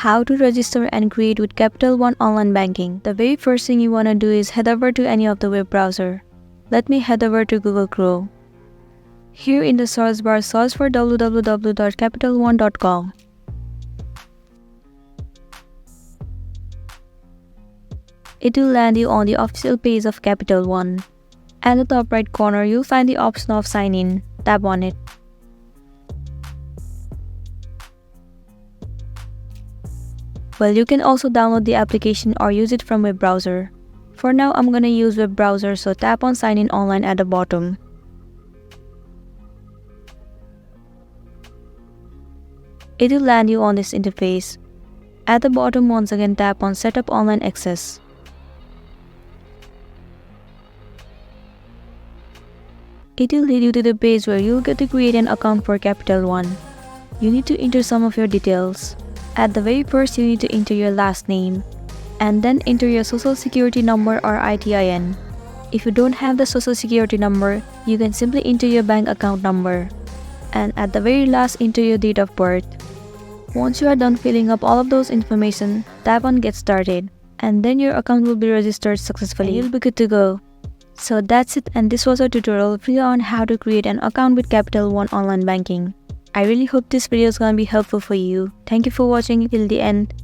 How to register and create with Capital One Online Banking. The very first thing you want to do is head over to any of the web browser. Let me head over to Google Chrome. Here in the search bar, search for www.capitalone.com. It will land you on the official page of Capital One. At the top right corner, you'll find the option of Sign In. Tap on it. Well, you can also download the application or use it from web browser. For now, I'm gonna use web browser, so tap on Sign In Online at the bottom. It will land you on this interface. At the bottom, once again tap on Set up Online Access. It will lead you to the page where you'll get to create an account for Capital One. You need to enter some of your details. At the very first, you need to enter your last name, and then enter your social security number or ITIN. If you don't have the social security number, you can simply enter your bank account number. And at the very last, enter your date of birth. Once you are done filling up all of those information, tap on Get Started, and then your account will be registered successfully. And you'll be good to go. So that's it, and this was a tutorial video on how to create an account with Capital One Online Banking. I really hope this video is gonna be helpful for you. Thank you for watching till the end.